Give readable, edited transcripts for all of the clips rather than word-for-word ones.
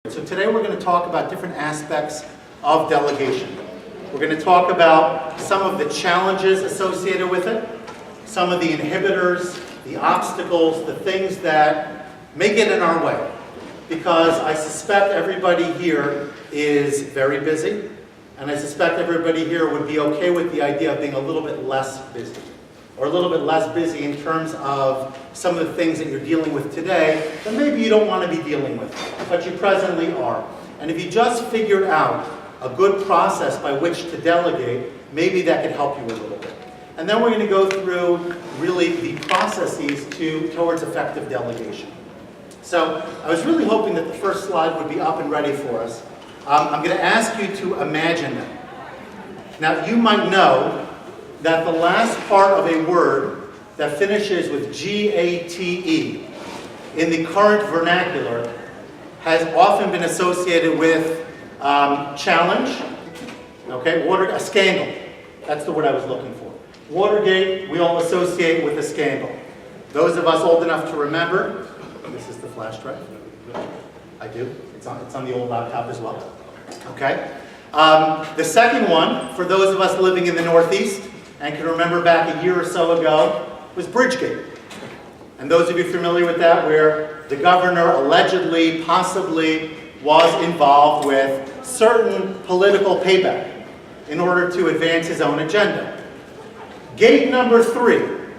So today we're going to talk about different aspects of delegation. We're going to talk about some of the challenges associated with it, some of the inhibitors, the obstacles, the things that may get in our way. Because I suspect everybody here is very busy, and I suspect everybody here would be okay with the idea of being a little bit less busy. Or a little bit less busy in terms of some of the things that you're dealing with today that maybe you don't want to be dealing with, but you presently are. And if you just figured out a good process by which to delegate, maybe that could help you a little bit. And then we're going to go through really the processes towards effective delegation. So I was really hoping that the first slide would be up and ready for us. I'm going to ask you to imagine them. Now you might know that the last part of a word that finishes with G-A-T-E in the current vernacular has often been associated with challenge, okay, a scandal. That's the word I was looking for. Watergate, we all associate with a scandal. Those of us old enough to remember, this is the flash drive. I do. It's on the old laptop as well. Okay. The second one, for those of us living in the Northeast, and can remember back a year or so ago, was Bridgegate. And those of you familiar with that, where the governor allegedly, possibly, was involved with certain political payback in order to advance his own agenda. Gate number 3,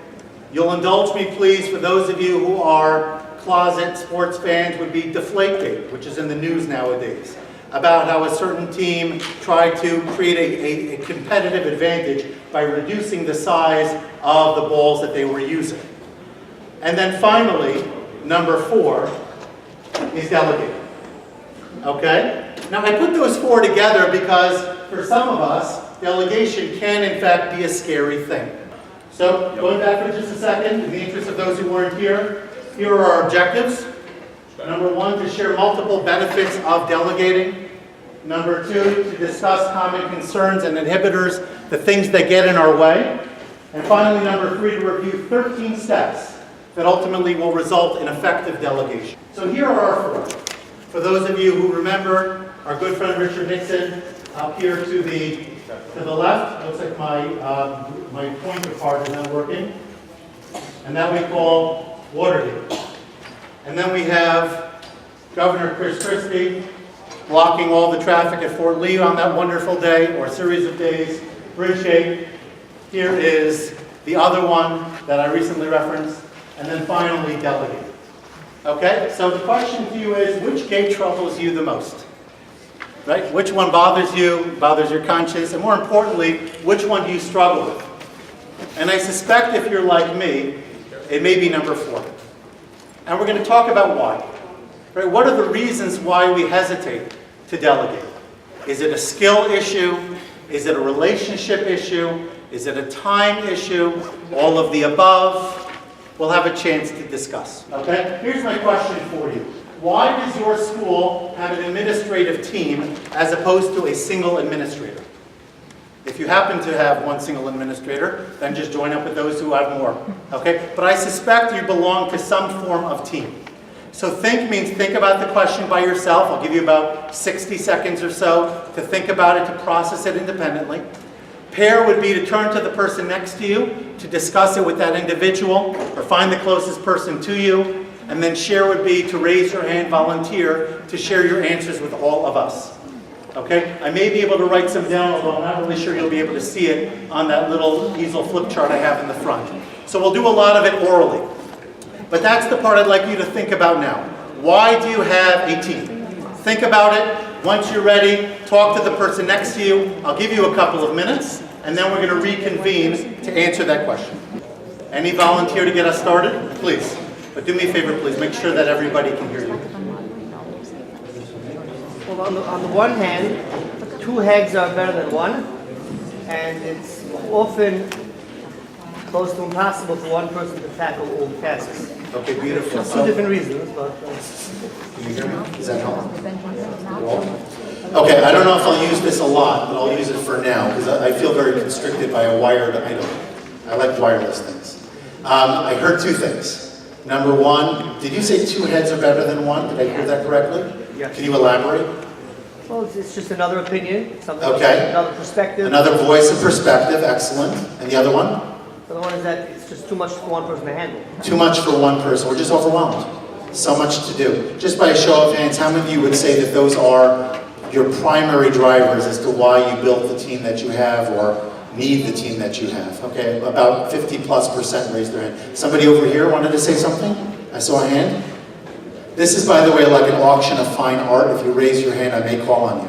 you'll indulge me please, for those of you who are closet sports fans, would be Deflategate, which is in the news nowadays, about how a certain team tried to create a competitive advantage by reducing the size of the balls that they were using. And then finally, number 4 is delegate. Okay? Now I put those 4 together because for some of us, delegation can in fact be a scary thing. So going back for just a second, in the interest of those who weren't here are our objectives. Number 1, to share multiple benefits of delegating. Number 2, to discuss common concerns and inhibitors, the things that get in our way. And finally, number 3, to review 13 steps that ultimately will result in effective delegation. So here are our 4. For those of you who remember, our good friend Richard Nixon up here to the left. Looks like my pointer card is not working. And that we call Watergate. And then we have Governor Chris Christie blocking all the traffic at Fort Lee on that wonderful day, or a series of days. Bridgegate. Here is the other one that I recently referenced. And then finally, delegate. Okay, so the question to you is, which gate troubles you the most? Right? Which one bothers you, bothers your conscience, and more importantly, which one do you struggle with? And I suspect if you're like me, it may be number 4. And we're going to talk about why. Right? What are the reasons why we hesitate to delegate? Is it a skill issue? Is it a relationship issue? Is it a time issue? All of the above? We'll have a chance to discuss. Okay? Here's my question for you. Why does your school have an administrative team as opposed to a single administrator? If you happen to have one single administrator, then just join up with those who have more. Okay? But I suspect you belong to some form of team. So think means think about the question by yourself. I'll give you about 60 seconds or so to think about it, to process it independently. Pair would be to turn to the person next to you to discuss it with that individual or find the closest person to you. And then share would be to raise your hand, volunteer to share your answers with all of us. Okay? I may be able to write some down, although I'm not really sure you'll be able to see it on that little easel flip chart I have in the front. So we'll do a lot of it orally. But that's the part I'd like you to think about now. Why do you have a team? Think about it. Once you're ready, talk to the person next to you. I'll give you a couple of minutes, and then we're going to reconvene to answer that question. Any volunteer to get us started? Please. But do me a favor, please. Make sure that everybody can hear you. Well, on the one hand, 2 heads are better than 1, and it's often close to impossible for one person to tackle all the tasks. Okay, beautiful. For 2 different reasons, but... Can you hear me? Is that helpful? Okay, I don't know if I'll use this a lot, but I'll use it for now, because I feel very constricted by a wired item. I like wireless things. I heard 2 things. Number 1, did you say 2 heads are better than 1? Did I hear that correctly? Yes. Can you elaborate? Well, it's just another opinion, something, Okay. another perspective. Another voice of perspective, excellent. And the other one? The other one is that it's just too much for one person to handle. Too much for one person. We're just overwhelmed. So much to do. Just by a show of hands, how many of you would say that those are your primary drivers as to why you built the team that you have or need the team that you have? Okay, about 50+% raised their hand. Somebody over here wanted to say something? I saw a hand. This is, by the way, like an auction of fine art. If you raise your hand, I may call on you.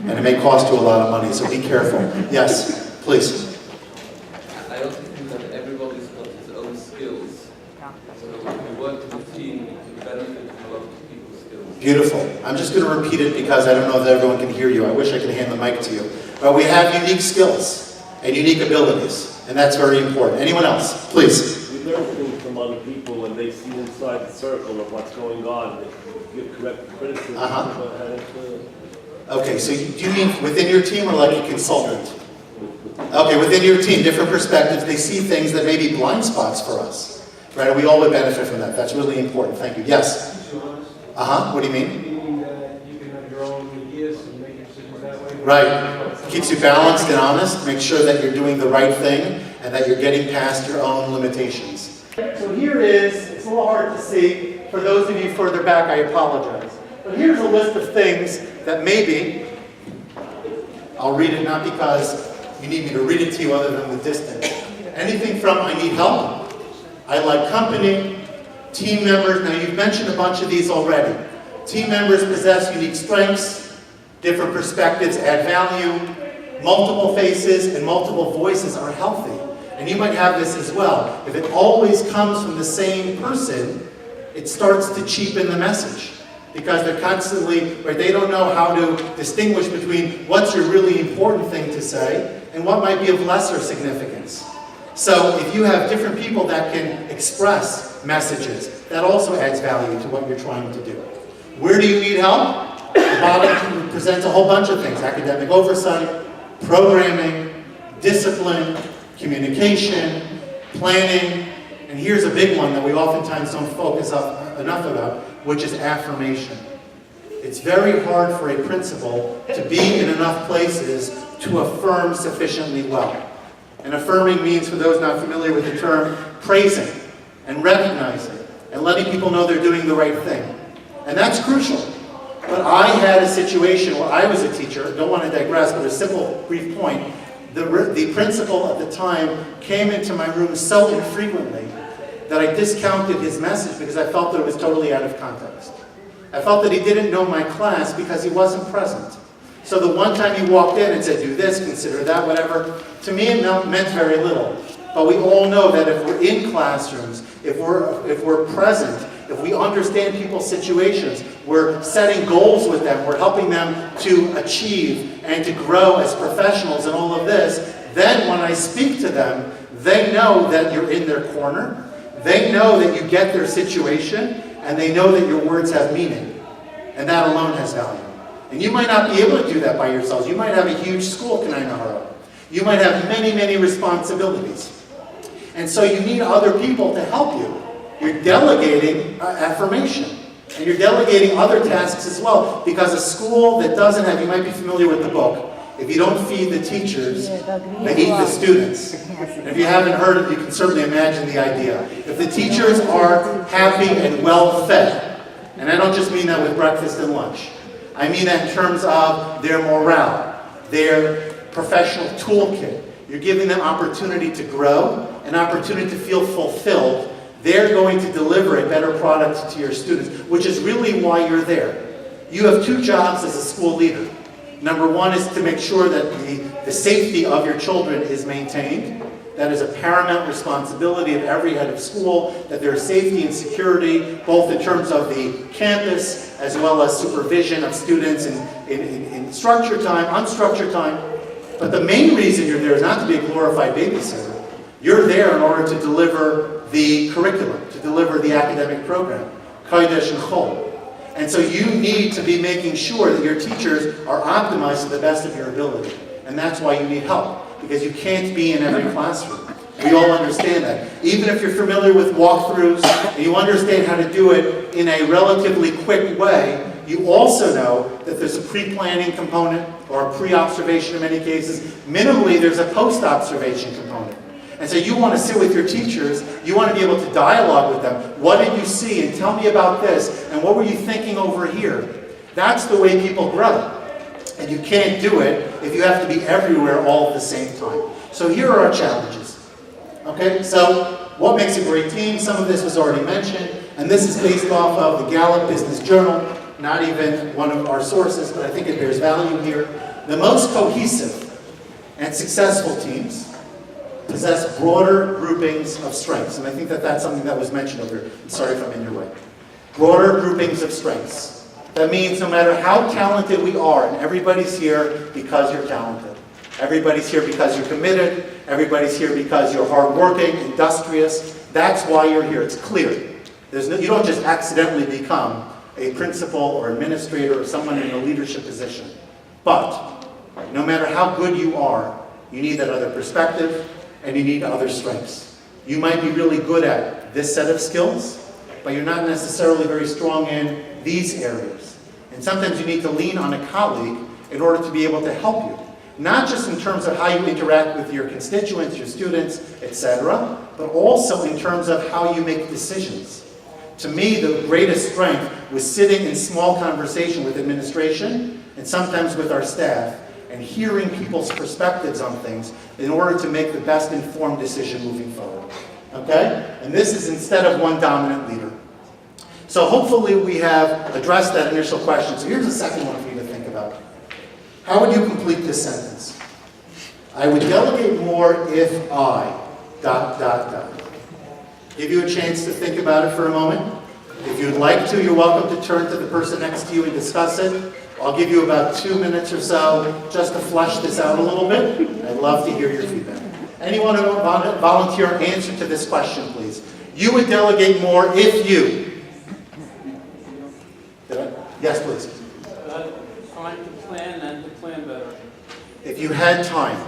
And it may cost you a lot of money, so be careful. Yes, please. I also think that everybody's got his own skills. So if you work with a team, you benefit from a lot of people's skills. Beautiful. I'm just going to repeat it because I don't know if everyone can hear you. I wish I could hand the mic to you. But we have unique skills and unique abilities, and that's very important. Anyone else? Please. We learn things from other people when they see inside the circle of what's going on. They give correct criticism. Okay, so do you mean within your team or like a consultant? Okay, within your team, different perspectives. They see things that may be blind spots for us, right? And we all would benefit from that. That's really important. Thank you. Yes? What do you mean? Meaning that you can have your own ideas and make your decisions that way. Right. Keeps you balanced and honest. Make sure that you're doing the right thing and that you're getting past your own limitations. So here is, it's a little hard to see. For those of you further back, I apologize. But here's a list of things that maybe, I'll read it not because you need me to read it to you other than the distance. Anything from I need help, I like company, team members. Now you've mentioned a bunch of these already. Team members possess unique strengths, different perspectives add value, multiple faces and multiple voices are healthy. And you might have this as well. If it always comes from the same person, it starts to cheapen the message. Because they're constantly, right, they don't know how to distinguish between what's your really important thing to say and what might be of lesser significance. So if you have different people that can express messages, that also adds value to what you're trying to do. Where do you need help? The bottom presents a whole bunch of things. Academic oversight, programming, discipline, communication, planning, and here's a big one that we oftentimes don't focus enough about, which is affirmation. It's very hard for a principal to be in enough places to affirm sufficiently well. And affirming means, for those not familiar with the term, praising and recognizing and letting people know they're doing the right thing. And that's crucial. But I had a situation where I was a teacher, don't want to digress, but a simple, brief point. The principal at the time came into my room so infrequently that I discounted his message because I felt that it was totally out of context. I felt that he didn't know my class because he wasn't present. So the one time he walked in and said, do this, consider that, whatever, to me it meant very little. But we all know that if we're in classrooms, if we're present, if we understand people's situations, we're setting goals with them, we're helping them to achieve and to grow as professionals and all of this, then when I speak to them, they know that you're in their corner. They know that you get their situation, and they know that your words have meaning. And that alone has value. And you might not be able to do that by yourselves. You might have a huge school, Kanai. You might have many, many responsibilities. And so you need other people to help you. You're delegating affirmation. And you're delegating other tasks as well. Because a school that doesn't have, you might be familiar with the book, if you don't feed the teachers, they eat the students. And if you haven't heard it, you can certainly imagine the idea. If the teachers are happy and well fed, and I don't just mean that with breakfast and lunch, I mean that in terms of their morale, their professional toolkit. You're giving them opportunity to grow, an opportunity to feel fulfilled. They're going to deliver a better product to your students, which is really why you're there. You have two jobs as a school leader. Number one is to make sure that the safety of your children is maintained. That is a paramount responsibility of every head of school, that there is safety and security, both in terms of the campus, as well as supervision of students in structured time, unstructured time. But the main reason you're there is not to be a glorified babysitter. You're there in order to deliver the curriculum, to deliver the academic program, Kodesh and Chol. And so you need to be making sure that your teachers are optimized to the best of your ability. And that's why you need help, because you can't be in every classroom. We all understand that. Even if you're familiar with walkthroughs and you understand how to do it in a relatively quick way, You also know that there's a pre-planning component or a pre-observation in many cases. Minimally, there's a post-observation component. And so you want to sit with your teachers, you want to be able to dialogue with them. What did you see? And tell me about this. And what were you thinking over here? That's the way people grow. And you can't do it if you have to be everywhere all at the same time. So here are our challenges. Okay, so what makes a great team? Some of this was already mentioned. And this is based off of the Gallup Business Journal. Not even one of our sources, but I think it bears value here. The most cohesive and successful teams possess broader groupings of strengths. And I think that that's something that was mentioned over here. I'm sorry if I'm in your way. Broader groupings of strengths. That means no matter how talented we are, and everybody's here because you're talented. Everybody's here because you're committed. Everybody's here because you're hardworking, industrious. That's why you're here. It's clear. You don't just accidentally become a principal or administrator or someone in a leadership position. But no matter how good you are, you need that other perspective, and you need other strengths. You might be really good at this set of skills, but you're not necessarily very strong in these areas. And sometimes you need to lean on a colleague in order to be able to help you. Not just in terms of how you interact with your constituents, your students, etc., but also in terms of how you make decisions. To me, the greatest strength was sitting in small conversation with administration and sometimes with our staff and hearing people's perspectives on things in order to make the best informed decision moving forward. Okay? And this is instead of one dominant leader. So hopefully we have addressed that initial question. So here's the second one for you to think about. How would you complete this sentence? I would delegate more if I... Give you a chance to think about it for a moment. If you'd like to, you're welcome to turn to the person next to you and discuss it. I'll give you about 2 minutes or so just to flesh this out a little bit. I'd love to hear your feedback. Anyone who want to volunteer an answer to this question, please? You would delegate more if you... Yes, please. Time to plan and to plan better. If you had time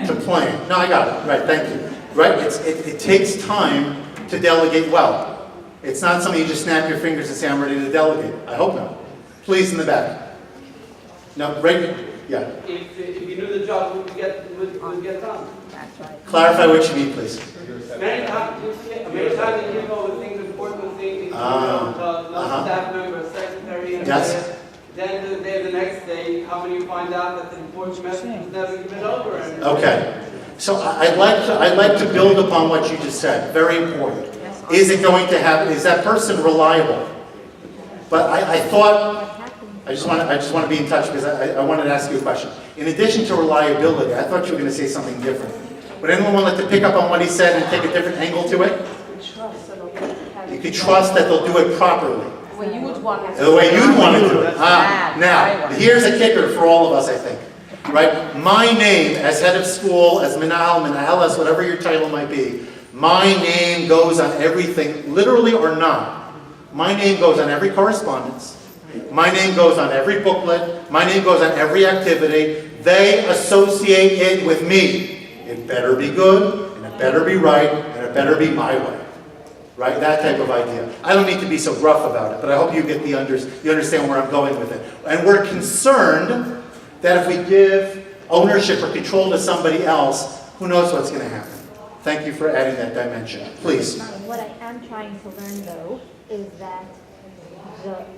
to plan. No, I got it. Right, thank you. Right, it takes time to delegate well. It's not something you just snap your fingers and say, I'm ready to delegate. I hope not. Please, in the back. No, right? Yeah. If you knew the job, would get done. Clarify what you mean, please. Many times you give all the things, important things, staff member, secretary, and then the next day, how many you find out that the important message was never given over? Okay. So I'd like to build upon what you just said. Very important. Is it going to happen? Is that person reliable? But I thought, I just want to be in touch because I wanted to ask you a question. In addition to reliability, I thought you were going to say something different. Would anyone want to pick up on what he said and take a different angle to it? You could trust that they'll do it properly. The way you would want to. The way you'd want to do it. Now, here's a kicker for all of us, I think. Right? My name as head of school, as Menaheles, whatever your title might be, my name goes on everything, literally or not. My name goes on every correspondence. My name goes on every booklet. My name goes on every activity. They associate it with me. It better be good, and it better be right, and it better be my way. Right? That type of idea. I don't need to be so gruff about it, but I hope you get you understand where I'm going with it. And we're concerned that if we give ownership or control to somebody else, who knows what's going to happen. Thank you for adding that dimension. Please. What I am trying to learn, though, is that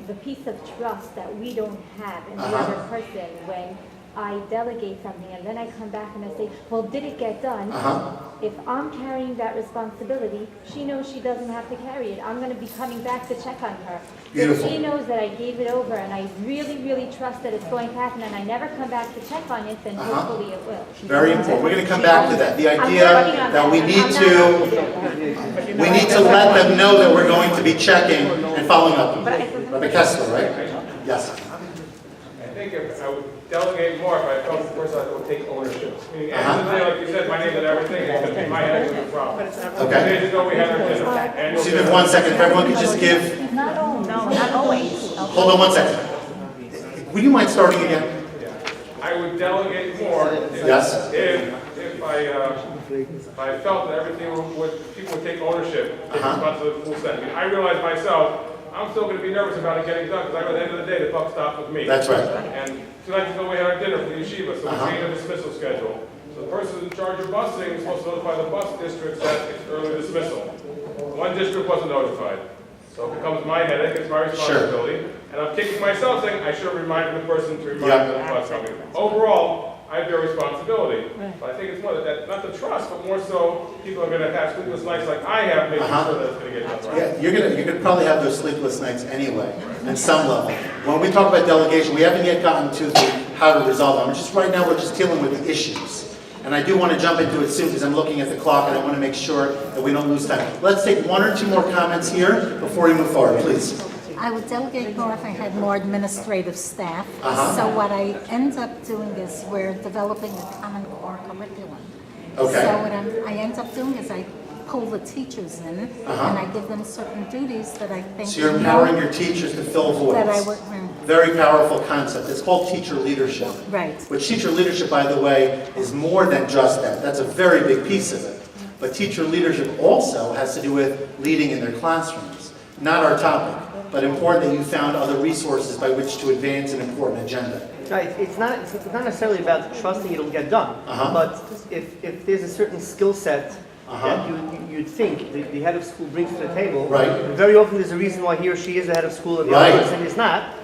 the piece of trust that we don't have in the other person when I delegate something and then I come back and I say, well, did it get done? If I'm carrying that responsibility, she knows she doesn't have to carry it. I'm going to be coming back to check on her. Beautiful. If she knows that I gave it over and I really, really trust that it's going to happen and I never come back to check on it, then hopefully it will. Very important. We're going to come back to that. The idea that we need to let them know that we're going to be checking and following up. Rabbi Kessler, right? Yes. I think if I would delegate more if I felt the person would take ownership. Meaning, like you said, my name and everything, it's going to be my head of the problem. Okay. Days ago we had our annual Excuse me for 1 second. If everyone could just give... Not always. Hold on 1 second. Would you mind starting again? I would delegate more if I felt that everything people would take ownership, take responsibility full sense. I mean, I realize myself, I'm still going to be nervous about it getting done, because at the end of the day, the buck stops with me. That's right. And tonight is going to have dinner for the yeshiva, so we change the dismissal schedule. So the person in charge of busing is supposed to notify the bus districts that it's early dismissal. One district wasn't notified. So it becomes my headache, it's my responsibility. And I'm kicking myself saying I should have reminded the person to remind the bus company. Overall, I have your responsibility. But I think it's more that, not the trust, but more so people are going to have sleepless nights like I have, making sure that it's going to get done right. Yeah, you're gonna probably have those sleepless nights anyway, at some level. When we talk about delegation, we haven't yet gotten to the how to resolve them. Just right now, we're just dealing with the issues. And I do want to jump into it soon because I'm looking at the clock and I want to make sure that we don't lose time. Let's take one or two more comments here before we move forward, please. I would delegate more if I had more administrative staff. So what I end up doing is we're developing a common core curriculum. Okay. So what I end up doing is I pull the teachers in and I give them certain duties that I think. So you're empowering your teachers to fill voids. That I work. Very powerful concept. It's called teacher leadership. Right. Which teacher leadership, by the way, is more than just that. That's a very big piece of it. But teacher leadership also has to do with leading in their classrooms. Not our topic, but important that you found other resources by which to advance an important agenda. Right, it's not necessarily about trusting it'll get done, but if there's a certain skill set that you'd think the head of school brings to the table, very often there's a reason why he or she is the head of school and the other person is not,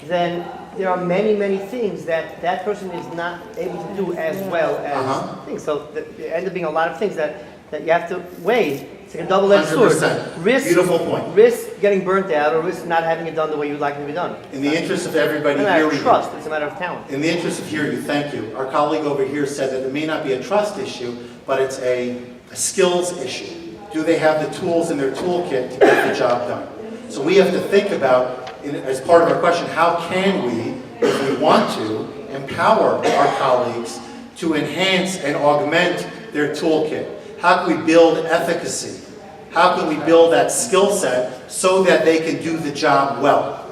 then there are many, many things that that person is not able to do as well as things. So there end up being a lot of things that you have to weigh. It's like a double-edged sword. 100%. Risk, beautiful point. Risk getting burnt out or risk not having it done the way you'd like it to be done. In the interest of everybody it's not a matter hearing of trust, it's a matter of talent. In the interest of hearing you, thank you. Our colleague over here said that it may not be a trust issue, but it's a skills issue. Do they have the tools in their toolkit to get the job done? So we have to think about, as part of our question, how can we, if we want to, empower our colleagues to enhance and augment their toolkit? How can we build efficacy? How can we build that skill set so that they can do the job well?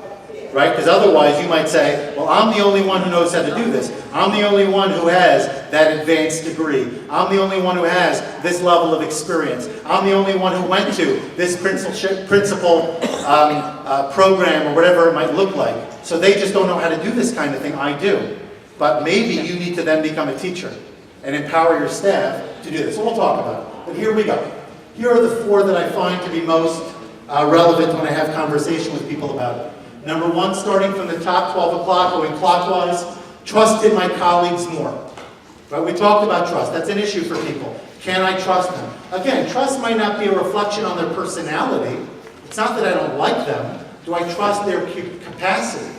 Right? Because otherwise you might say, well, I'm the only one who knows how to do this. I'm the only one who has that advanced degree. I'm the only one who has this level of experience. I'm the only one who went to this principal program or whatever it might look like. So they just don't know how to do this kind of thing. I do. But maybe you need to then become a teacher and empower your staff to do this. So we'll talk about it. But here we go. Here are the four that I find to be most relevant when I have conversation with people about it. Number one, starting from the top, 12 o'clock, going clockwise, trusted my colleagues more. Right? We talked about trust. That's an issue for people. Can I trust them? Again, trust might not be a reflection on their personality. It's not that I don't like them. Do I trust their capacity?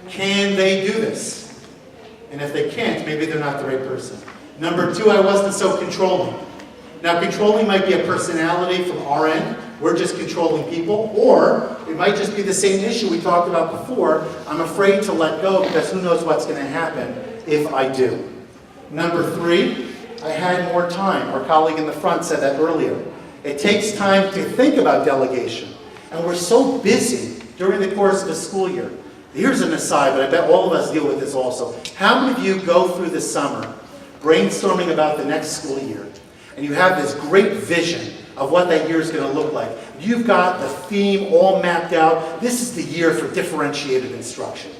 Can they do this? And if they can't, maybe they're not the right person. Number two, I wasn't so controlling. Now, controlling might be a personality from our end. We're just controlling people. Or it might just be the same issue we talked about before. I'm afraid to let go because who knows what's going to happen if I do. Number three, I had more time. Our colleague in the front said that earlier. It takes time to think about delegation. And we're so busy during the course of a school year. Here's an aside, but I bet all of us deal with this also. How many of you go through the summer brainstorming about the next school year? And you have this great vision of what that year is going to look like. You've got the theme all mapped out. This is the year for differentiated instruction.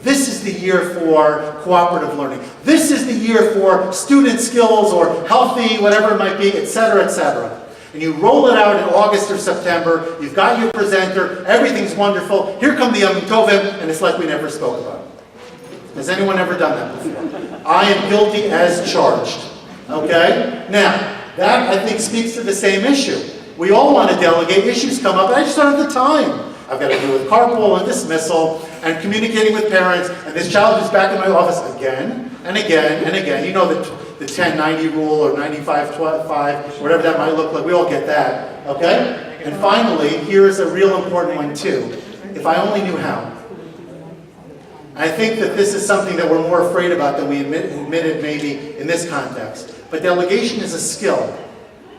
This is the year for cooperative learning. This is the year for student skills or healthy, whatever it might be, etc., etc. And you roll it out in August or September. You've got your presenter. Everything's wonderful. Here come the Yom Tovim, and it's like we never spoke about it. Has anyone ever done that before? I am guilty as charged. Okay? Now, that, I think, speaks to the same issue. We all want to delegate. Issues come up, and I just don't have the time. I've got to deal with carpool and dismissal and communicating with parents, and this child is back in my office again and again and again. You know the 10-90 rule or 95-5, whatever that might look like. We all get that. Okay? And finally, here is a real important one, too. If I only knew how. I think that this is something that we're more afraid about than we admitted maybe in this context. But delegation is a skill.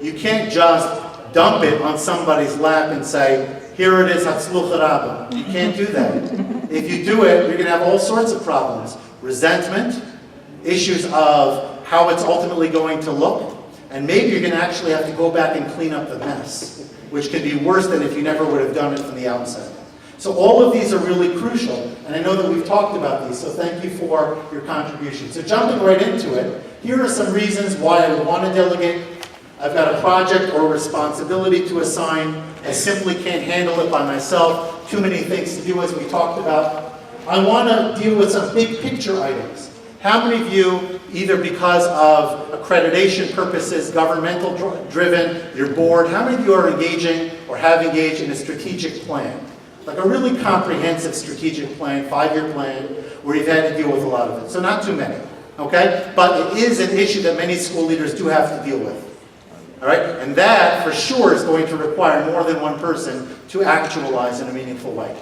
You can't just dump it on somebody's lap and say, here it is, hatzluch rabba. You can't do that. If you do it, you're going to have all sorts of problems. Resentment, issues of how it's ultimately going to look, and maybe you're going to actually have to go back and clean up the mess, which could be worse than if you never would have done it from the outset. So all of these are really crucial, and I know that we've talked about these, so thank you for your contribution. So jumping right into it, here are some reasons why I would want to delegate. I've got a project or responsibility to assign. I simply can't handle it by myself. Too many things to do, as we talked about. I want to deal with some big picture items. How many of you, either because of accreditation purposes, governmental driven, you're bored, how many of you are engaging or have engaged in a strategic plan? Like a really comprehensive strategic plan, 5-year plan, where you've had to deal with a lot of it. So not too many, okay? But it is an issue that many school leaders do have to deal with. All right? And that, for sure, is going to require more than one person to actualize in a meaningful way.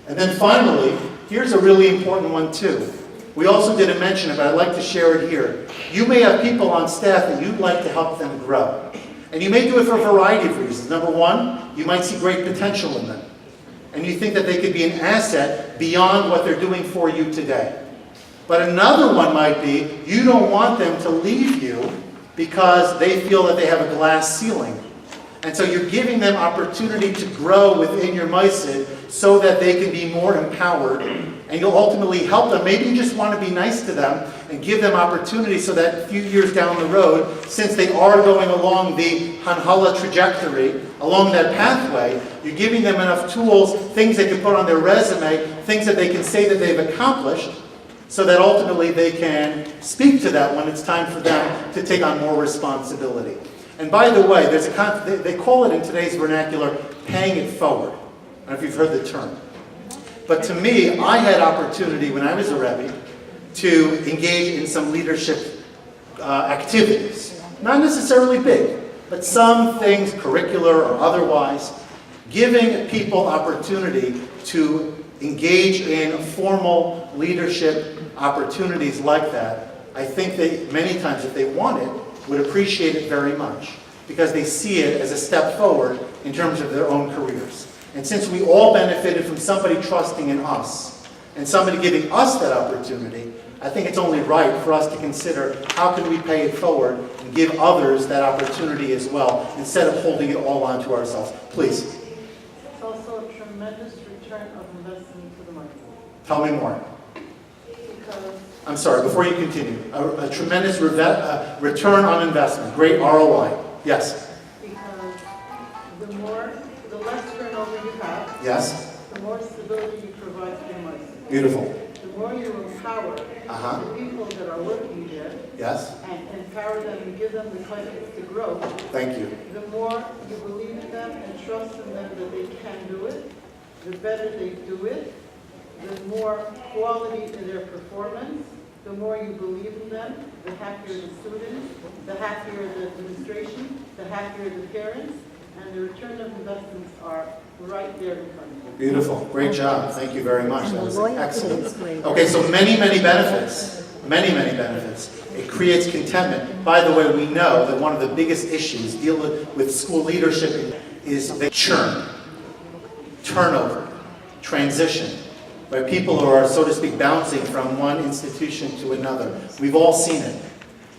And then finally, here's a really important one too. We also didn't mention it, but I'd like to share it here. You may have people on staff that you'd like to help them grow. And you may do it for a variety of reasons. Number one, you might see great potential in them. And you think that they could be an asset beyond what they're doing for you today. But another one might be, you don't want them to leave you because they feel that they have a glass ceiling. And so you're giving them opportunity to grow within your MISID so that they can be more empowered. And you'll ultimately help them. Maybe you just want to be nice to them and give them opportunity so that a few years down the road, since they are going along the Hanhala trajectory, along that pathway, you're giving them enough tools, things they can put on their resume, things that they can say that they've accomplished, so that ultimately they can speak to that when it's time for them to take on more responsibility. And by the way, there's they call it in today's vernacular, paying it forward. I don't know if you've heard the term. But to me, I had opportunity when I was a Rebbe to engage in some leadership activities. Not necessarily big, but some things, curricular or otherwise, giving people opportunity to engage in formal leadership opportunities like that. I think they, many times, if they want it, would appreciate it very much because they see it as a step forward in terms of their own careers. And since we all benefited from somebody trusting in us and somebody giving us that opportunity, I think it's only right for us to consider how can we pay it forward and give others that opportunity as well instead of holding it all onto ourselves. Please. It's also a tremendous return of investment to the market. Tell me more. Because I'm sorry, before you continue. A tremendous return on investment. Great ROI. Yes. Because the less turnover you have, Yes. the more stability you provide to your market. Beautiful. The more you empower the people that are working there, Yes. and empower them and give them the confidence to grow, Thank you. the more you believe in them and trust in them that they can do it, the better they do it, the more quality in their performance, the more you believe in them, the happier the students, the happier the administration, the happier the parents, and the return of investments are right there in front of you. Beautiful. Great job. Thank you very much. That was excellent. Okay, so many benefits. Many benefits. It creates contentment. By the way, we know that one of the biggest issues dealing with school leadership is the churn, turnover, transition, where people are, so to speak, bouncing from one institution to another. We've all seen it.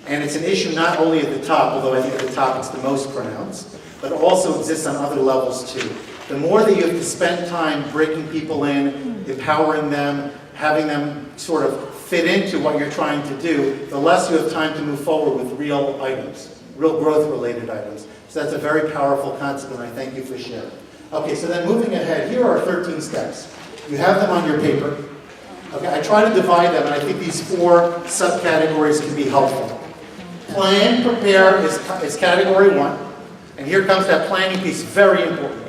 And it's an issue not only at the top, although I think at the top it's the most pronounced, but also exists on other levels too. The more that you have to spend time breaking people in, empowering them, having them sort of fit into what you're trying to do, the less you have time to move forward with real items, real growth-related items. So that's a very powerful concept, and I thank you for sharing. Okay, so then moving ahead, here are 13 steps. You have them on your paper. Okay, I try to divide them, and I think these 4 subcategories can be helpful. Plan, prepare is category 1. And here comes that planning piece, very important.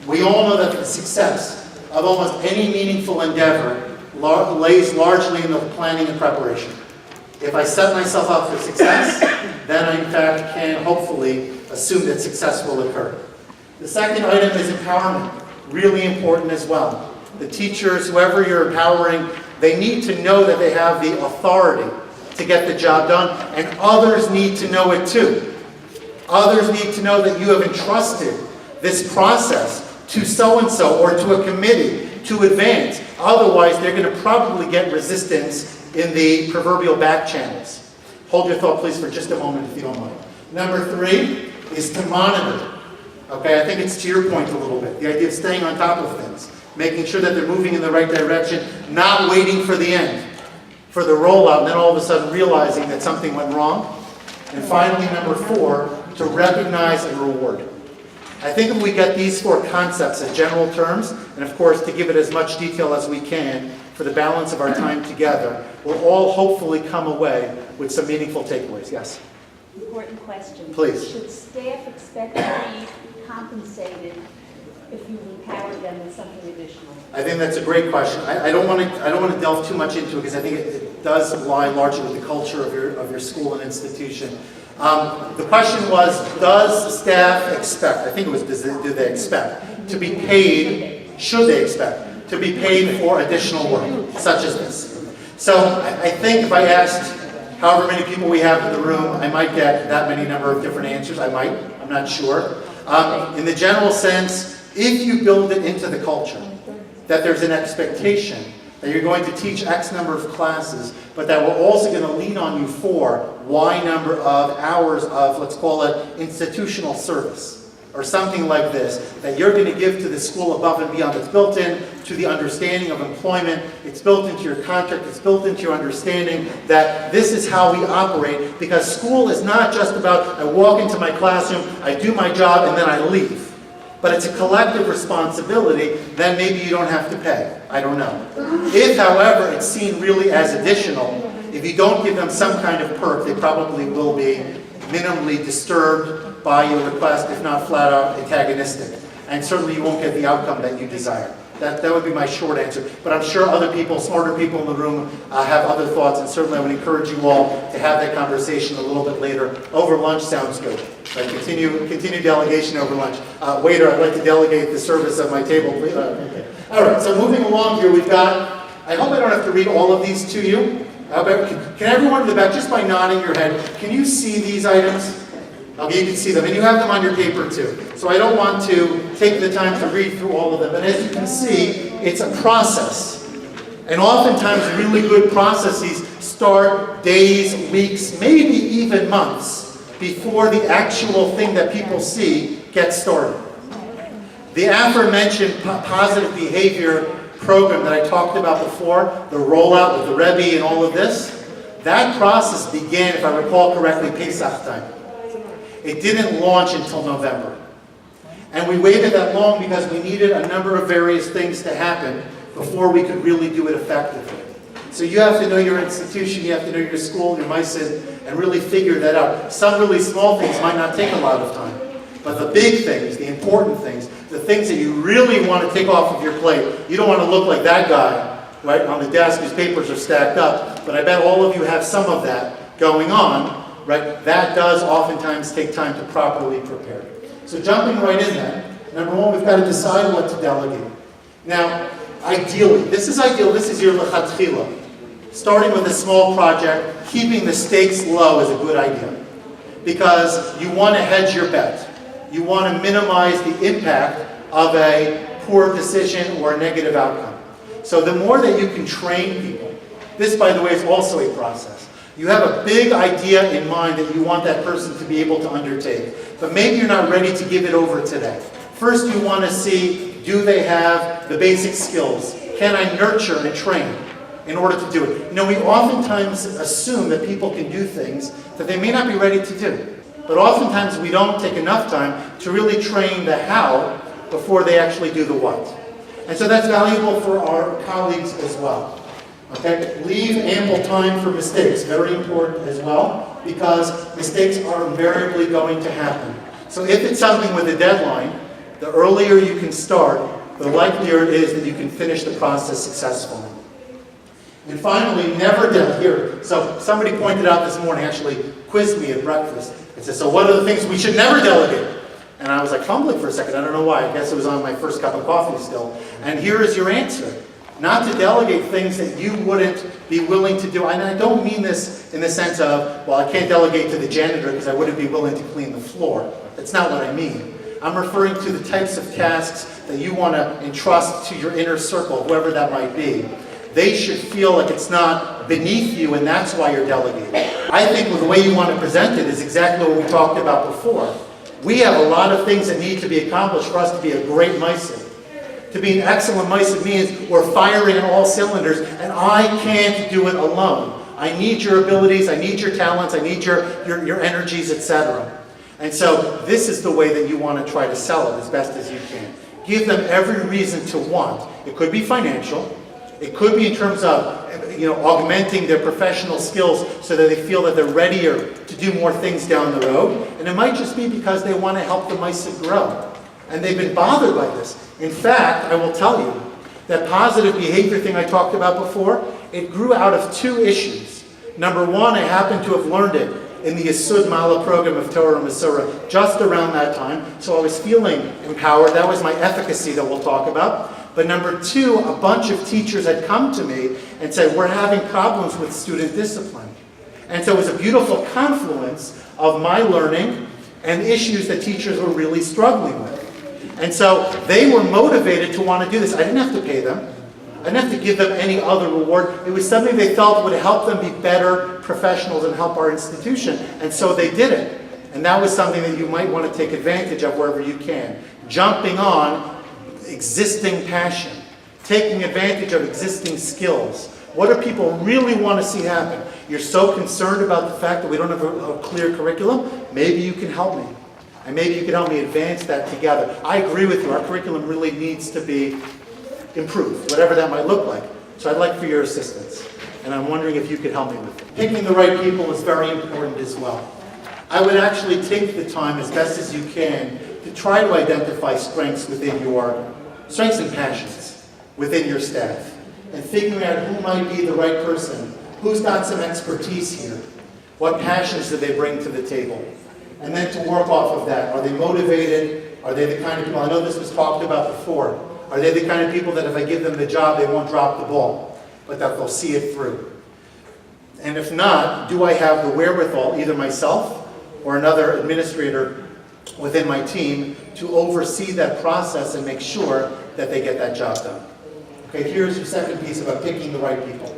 We all know that the success of almost any meaningful endeavor lays largely in the planning and preparation. If I set myself up for success, then I in fact can hopefully assume that success will occur. The second item is empowerment, really important as well. The teachers, whoever you're empowering, they need to know that they have the authority to get the job done, and others need to know it too. Others need to know that you have entrusted this process to so-and-so or to a committee to advance. Otherwise, they're going to probably get resistance in the proverbial back channels. Hold your thought, please, for just a moment, if you don't mind. Number 3 is to monitor. Okay, I think it's to your point a little bit, the idea of staying on top of things. making sure that they're moving in the right direction, not waiting for the end, for the rollout, and then all of a sudden realizing that something went wrong. And finally, number 4, to recognize and reward. I think if we get these 4 concepts as general terms, and of course to give it as much detail as we can for the balance of our time together, we'll all hopefully come away with some meaningful takeaways. Yes? Important question. Please. Should staff expect to be compensated if you empower them with something additional? I think that's a great question. I don't want to delve too much into it because I think it does lie largely with the culture of your school and institution. The question was, does staff expect, I think it was, do they expect to be paid, should they expect to be paid for additional work, such as this? So I think if I asked however many people we have in the room, I might get that many number of different answers. I might, I'm not sure. In the general sense, if you build it into the culture, that there's an expectation that you're going to teach X number of classes, but that we're also going to lean on you for Y number of hours of, let's call it, institutional service, or something like this, that you're going to give to the school above and beyond. It's built in to the understanding of employment, it's built into your contract, it's built into your understanding that this is how we operate, because school is not just about, I walk into my classroom, I do my job, and then I leave. But it's a collective responsibility, then maybe you don't have to pay. I don't know. If, however, it's seen really as additional, if you don't give them some kind of perk, they probably will be minimally disturbed by your request, if not flat out antagonistic. And certainly you won't get the outcome that you desire. That would be my short answer. But I'm sure other people, smarter people in the room, have other thoughts, and certainly I would encourage you all to have that conversation a little bit later. Over lunch sounds good. Right, continue delegation over lunch. Waiter, I'd like to delegate the service of my table, please. Okay. All right, so moving along here, we've got, I hope I don't have to read all of these to you. Can everyone in the back, just by nodding your head, can you see these items? Okay, you can see them, and you have them on your paper too. So I don't want to take the time to read through all of them, but as you can see, it's a process. And oftentimes really good processes start days, weeks, maybe even months before the actual thing that people see gets started. The aforementioned positive behavior program that I talked about before, the rollout with the Rebbe and all of this, that process began, if I recall correctly, Pesach time. It didn't launch until November. And we waited that long because we needed a number of various things to happen before we could really do it effectively. So you have to know your institution, you have to know your school, your MISID, and really figure that out. Some really small things might not take a lot of time. But the big things, the important things, the things that you really want to take off of your plate, you don't want to look like that guy, right, on the desk whose papers are stacked up. But I bet all of you have some of that going on, right? That does oftentimes take time to properly prepare. So jumping right in then, number 1, we've got to decide what to delegate. Now, ideally, this is ideal, this is your lechatchila. Starting with a small project, keeping the stakes low is a good idea. Because you want to hedge your bet. You want to minimize the impact of a poor decision or a negative outcome. So the more that you can train people, this by the way is also a process. You have a big idea in mind that you want that person to be able to undertake, but maybe you're not ready to give it over today. First you want to see, do they have the basic skills? Can I nurture and train in order to do it? You know, we oftentimes assume that people can do things that they may not be ready to do. But oftentimes we don't take enough time to really train the how before they actually do the what. And so that's valuable for our colleagues as well. Okay? Leave ample time for mistakes, very important as well, because mistakes are invariably going to happen. So if it's something with a deadline, the earlier you can start, the likelier it is that you can finish the process successfully. And finally, never delegate. Here, so somebody pointed out this morning, actually quizzed me at breakfast. It said, so what are the things we should never delegate? And I was like fumbling for a second. I don't know why. I guess it was on my first cup of coffee still. And here is your answer. Not to delegate things that you wouldn't be willing to do. And I don't mean this in the sense of, well, I can't delegate to the janitor because I wouldn't be willing to clean the floor. That's not what I mean. I'm referring to the types of tasks that you want to entrust to your inner circle, whoever that might be. They should feel like it's not beneath you and that's why you're delegating. I think the way you want to present it is exactly what we talked about before. We have a lot of things that need to be accomplished for us to be a great MISID. To be an excellent Meisid means we're firing on all cylinders, and I can't do it alone. I need your abilities, I need your talents, I need your energies, etc. And so this is the way that you want to try to sell it as best as you can. Give them every reason to want. It could be financial. It could be in terms of augmenting their professional skills so that they feel that they're readier to do more things down the road. And it might just be because they want to help the Meisid grow. And they've been bothered by this. In fact, I will tell you, that positive behavior thing I talked about before, it grew out of two issues. Number one, I happened to have learned it in the Yesod Mala program of Torah Umesorah just around that time. So I was feeling empowered. That was my efficacy that we'll talk about. But number two, a bunch of teachers had come to me and said, we're having problems with student discipline. And so it was a beautiful confluence of my learning and issues that teachers were really struggling with. And so they were motivated to want to do this. I didn't have to pay them. I didn't have to give them any other reward. It was something they felt would help them be better professionals and help our institution. And so they did it. And that was something that you might want to take advantage of wherever you can. Jumping on existing passion. Taking advantage of existing skills. What do people really want to see happen? You're so concerned about the fact that we don't have a clear curriculum. Maybe you can help me. And maybe you can help me advance that together. I agree with you. Our curriculum really needs to be improved, whatever that might look like. So I'd like for your assistance. And I'm wondering if you could help me with it. Picking the right people is very important as well. I would actually take the time as best as you can to try to identify strengths and passions within your staff. And figuring out who might be the right person, who's got some expertise here, what passions do they bring to the table. And then to work off of that. Are they motivated? Are they the kind of people, I know this was talked about before, are they the kind of people that if I give them the job, they won't drop the ball, but that they'll see it through? And if not, do I have the wherewithal, either myself or another administrator within my team, to oversee that process and make sure that they get that job done? Okay, here's your second piece about picking the right people.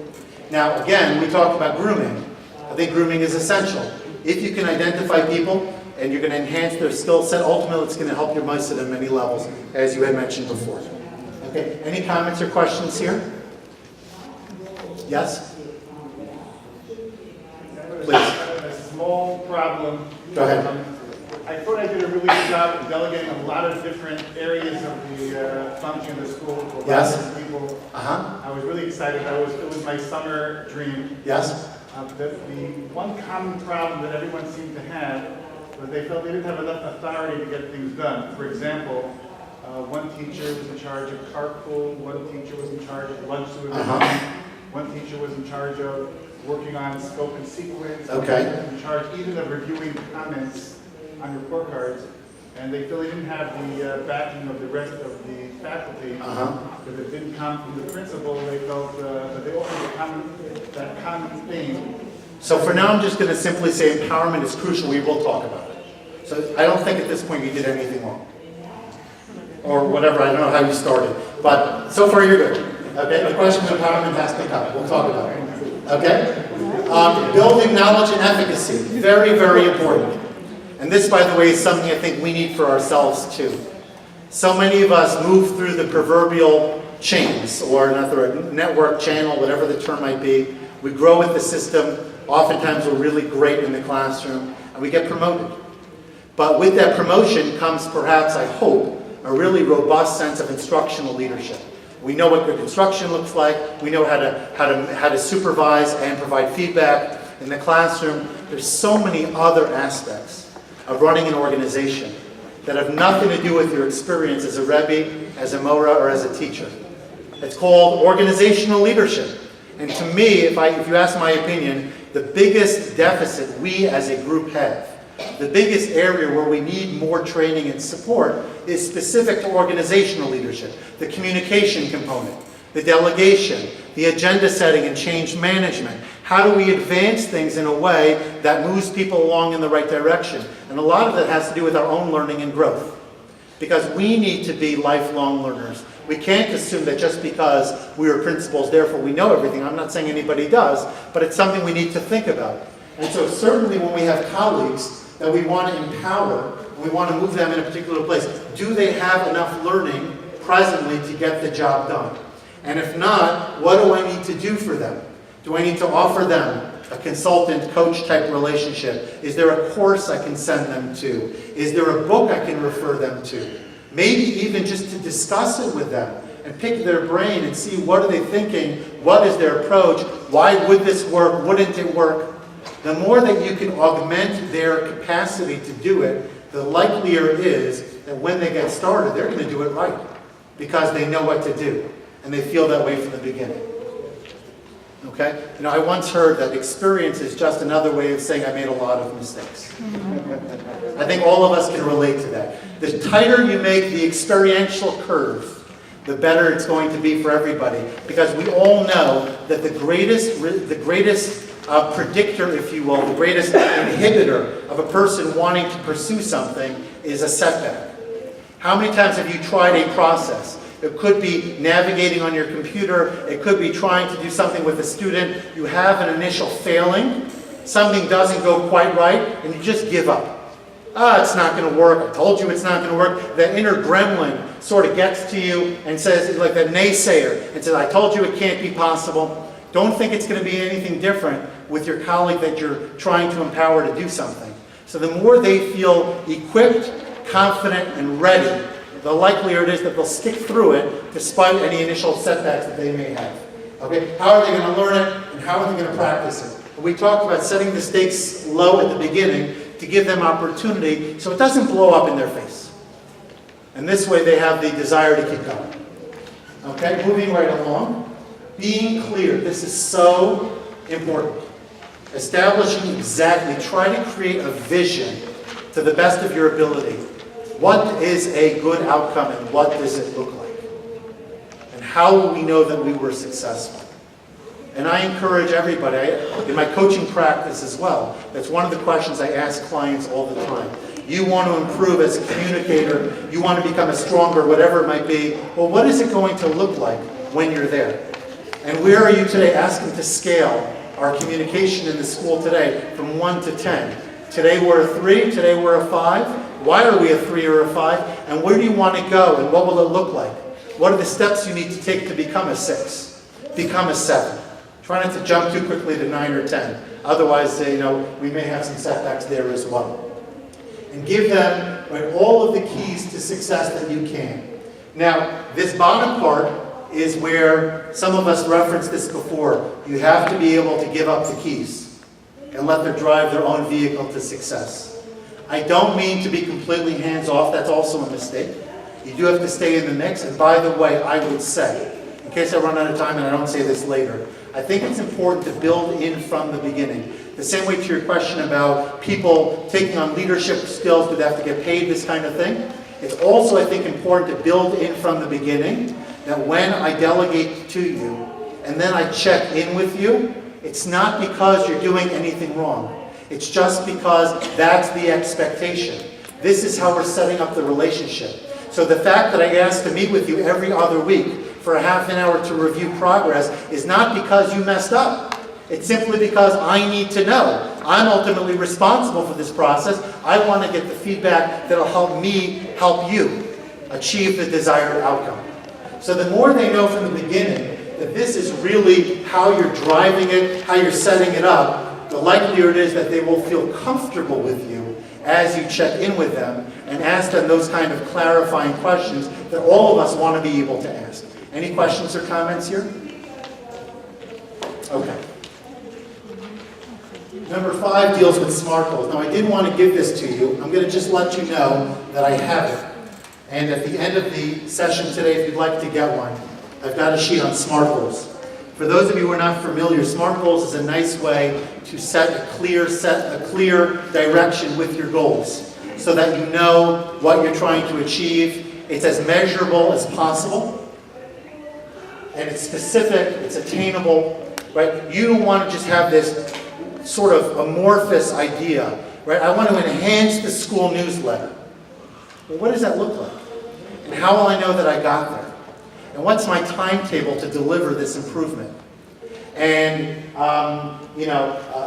Now, again, we talked about grooming. I think grooming is essential. If you can identify people and you're going to enhance their skill set, ultimately it's going to help your Meisid on many levels, as you had mentioned before. Okay, any comments or questions here? Yes? Please. A small problem. Go ahead. I thought I did a really good job of delegating a lot of different areas of the function of the school to a lot of different people. I was really excited. It was my summer dream. Yes. The one common problem that everyone seemed to have was they felt they didn't have enough authority to get things done. For example, one teacher was in charge of carpool, one teacher was in charge of lunch supervision, one teacher was in charge of working on scope and sequence, one was in charge even of reviewing comments on report cards, and they feel they didn't have the backing of the rest of the faculty, because it didn't come from the principal. They felt that they offered that common thing. So for now, I'm just going to simply say empowerment is crucial. We will talk about it. So I don't think at this point you did anything wrong. Or whatever, I don't know how you started. But so far you're good. Okay, the question of empowerment has to come. We'll talk about it. Okay? Building knowledge and efficacy. Very, very important. And this, by the way, is something I think we need for ourselves too. So many of us move through the proverbial chains, or another network channel, whatever the term might be. We grow with the system. Oftentimes we're really great in the classroom, and we get promoted. But with that promotion comes perhaps, I hope, a really robust sense of instructional leadership. We know what good instruction looks like. We know how to supervise and provide feedback in the classroom. There's so many other aspects of running an organization that have nothing to do with your experience as a Rebbe, as a Mora, or as a teacher. It's called organizational leadership. And to me, if you ask my opinion, the biggest deficit we as a group have, the biggest area where we need more training and support is specific to organizational leadership. The communication component, the delegation, the agenda setting and change management. How do we advance things in a way that moves people along in the right direction? And a lot of that has to do with our own learning and growth. Because we need to be lifelong learners. We can't assume that just because we are principals, therefore we know everything. I'm not saying anybody does, but it's something we need to think about. And so certainly when we have colleagues that we want to empower, we want to move them in a particular place, do they have enough learning presently to get the job done? And if not, what do I need to do for them? Do I need to offer them a consultant coach type relationship? Is there a course I can send them to? Is there a book I can refer them to? Maybe even just to discuss it with them and pick their brain and see what are they thinking, what is their approach, why would this work, wouldn't it work? The more that you can augment their capacity to do it, the likelier it is that when they get started, they're going to do it right because they know what to do and they feel that way from the beginning. Okay? You know, I once heard that experience is just another way of saying I made a lot of mistakes. I think all of us can relate to that. The tighter you make the experiential curve, the better it's going to be for everybody. Because we all know that the greatest predictor, if you will, the greatest inhibitor of a person wanting to pursue something is a setback. How many times have you tried a process? It could be navigating on your computer. It could be trying to do something with a student. You have an initial failing. Something doesn't go quite right, and you just give up. It's not going to work. I told you it's not going to work. That inner gremlin sort of gets to you and says, like that naysayer, and says, I told you it can't be possible. Don't think it's going to be anything different with your colleague that you're trying to empower to do something. So the more they feel equipped, confident, and ready, the likelier it is that they'll stick through it despite any initial setbacks that they may have. Okay? How are they going to learn it, and how are they going to practice it? We talked about setting the stakes low at the beginning to give them opportunity so it doesn't blow up in their face. And this way they have the desire to keep going. Okay? Moving right along. Being clear. This is so important. Establishing exactly, try to create a vision to the best of your ability. What is a good outcome and what does it look like? And how will we know that we were successful? And I encourage everybody, in my coaching practice as well, that's one of the questions I ask clients all the time. You want to improve as a communicator, you want to become a stronger, whatever it might be. Well, what is it going to look like when you're there? And where are you today asking to scale our communication in the school today from 1 to 10? Today we're a 3, today we're a 5. Why are we a 3 or a 5? And where do you want to go and what will it look like? What are the steps you need to take to become a 6? Become a 7. Try not to jump too quickly to 9 or 10. Otherwise, we may have some setbacks there as well. And give them all of the keys to success that you can. Now, this bottom part is where some of us referenced this before. You have to be able to give up the keys and let them drive their own vehicle to success. I don't mean to be completely hands-off. That's also a mistake. You do have to stay in the mix. And by the way, I would say, in case I run out of time and I don't say this later, I think it's important to build in from the beginning. The same way to your question about people taking on leadership skills, do they have to get paid, this kind of thing? It's also, I think, important to build in from the beginning that when I delegate to you and then I check in with you, it's not because you're doing anything wrong. It's just because that's the expectation. This is how we're setting up the relationship. So the fact that I ask to meet with you every other week for a half an hour to review progress is not because you messed up. It's simply because I need to know. I'm ultimately responsible for this process. I want to get the feedback that will help me help you achieve the desired outcome. So the more they know from the beginning that this is really how you're driving it, how you're setting it up, the likelier it is that they will feel comfortable with you as you check in with them and ask them those kind of clarifying questions that all of us want to be able to ask. Any questions or comments here? Okay. Number 5 deals with SMART goals. Now, I didn't want to give this to you. I'm going to just let you know that I have it. And at the end of the session today, if you'd like to get one, I've got a sheet on SMART goals. For those of you who are not familiar, SMART goals is a nice way to set a clear direction with your goals so that you know what you're trying to achieve. It's as measurable as possible. And it's specific, it's attainable, right? You don't want to just have this sort of amorphous idea, right? I want to enhance the school newsletter. Well, what does that look like? And how will I know that I got there? And what's my timetable to deliver this improvement? And,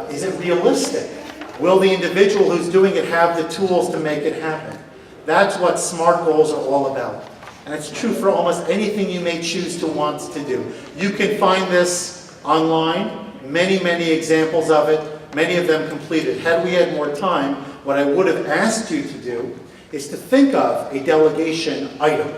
is it realistic? Will the individual who's doing it have the tools to make it happen? That's what SMART goals are all about. And it's true for almost anything you may choose to want to do. You can find this online, many, many examples of it, many of them completed. Had we had more time, what I would have asked you to do is to think of a delegation item.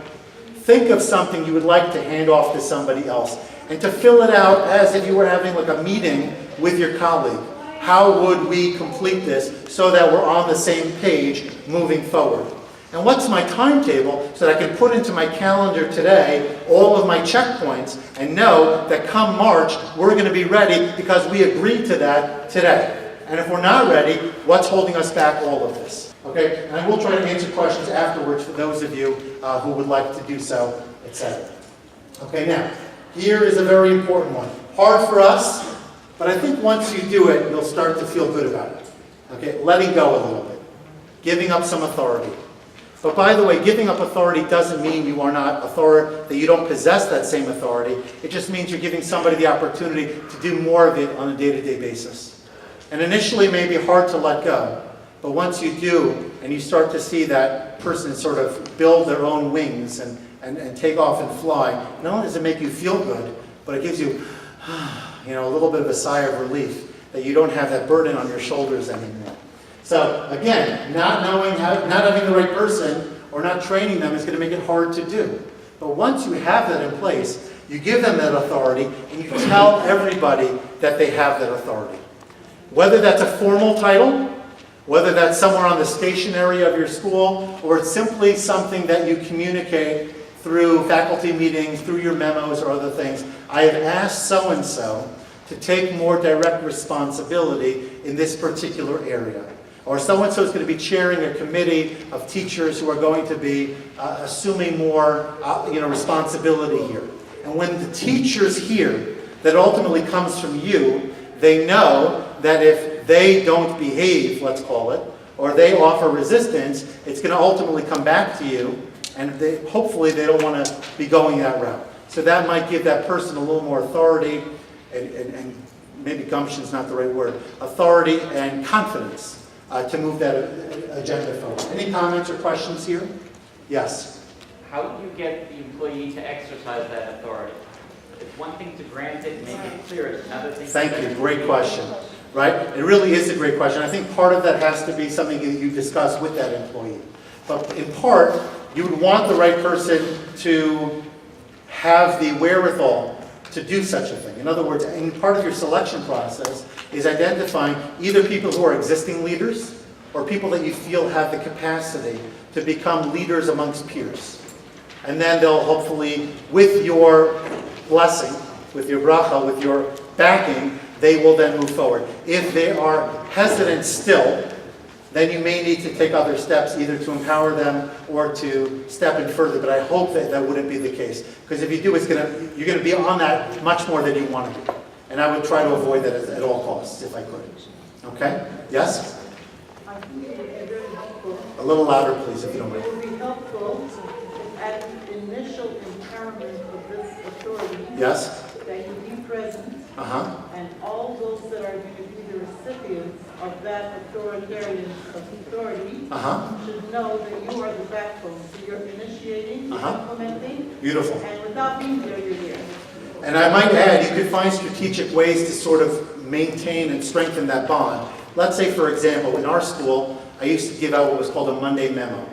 Think of something you would like to hand off to somebody else, and to fill it out as if you were having like a meeting with your colleague. How would we complete this so that we're on the same page moving forward? And what's my timetable so that I can put into my calendar today all of my checkpoints and know that come March we're going to be ready because we agreed to that today. And if we're not ready, what's holding us back all of this? Okay, and I will try to answer questions afterwards for those of you who would like to do so, etc. Okay, now, here is a very important one. Hard for us, but I think once you do it, you'll start to feel good about it. Okay, letting go a little bit. Giving up some authority. But by the way, giving up authority doesn't mean you are not that you don't possess that same authority. It just means you're giving somebody the opportunity to do more of it on a day-to-day basis. And initially it may be hard to let go. But once you do, and you start to see that person sort of build their own wings and take off and fly, not only does it make you feel good, but it gives you, a little bit of a sigh of relief that you don't have that burden on your shoulders anymore. So again, not having the right person or not training them is going to make it hard to do. But once you have that in place, you give them that authority and you tell everybody that they have that authority. Whether that's a formal title, whether that's somewhere on the stationery of your school, or it's simply something that you communicate through faculty meetings, through your memos or other things. I have asked so-and-so to take more direct responsibility in this particular area. Or so-and-so is going to be chairing a committee of teachers who are going to be assuming more responsibility here. And when the teachers hear that ultimately comes from you, they know that if they don't behave, let's call it, or they offer resistance, it's going to ultimately come back to you, and hopefully they don't want to be going that route. So that might give that person a little more authority, and maybe gumption is not the right word, authority and confidence to move that agenda forward. Any comments or questions here? Yes? How do you get the employee to exercise that authority? It's one thing to grant it and make it clear, it's another thing. Thank you. Great question. Right? It really is a great question. I think part of that has to be something that you discuss with that employee. But in part, you would want the right person to have the wherewithal to do such a thing. In other words, in part of your selection process is identifying either people who are existing leaders or people that you feel have the capacity to become leaders amongst peers. And then they'll hopefully, with your blessing, with your bracha, with your backing, they will then move forward. If they are hesitant still, then you may need to take other steps, either to empower them or to step in further. But I hope that that wouldn't be the case. Because if you do, you're going to be on that much more than you want to be. And I would try to avoid that at all costs, if I could. Okay? Yes? I think it would be very helpful. A little louder, please, if you don't mind. It would be helpful at the initial empowerment of this authority. Yes? That you be present. And all those that are going to be the recipients of that authoritarian authority should know that you are the backbone. So you're initiating, implementing. Beautiful. And without being there, you're here. And I might add, you could find strategic ways to sort of maintain and strengthen that bond. Let's say, for example, in our school, I used to give out what was called a Monday memo.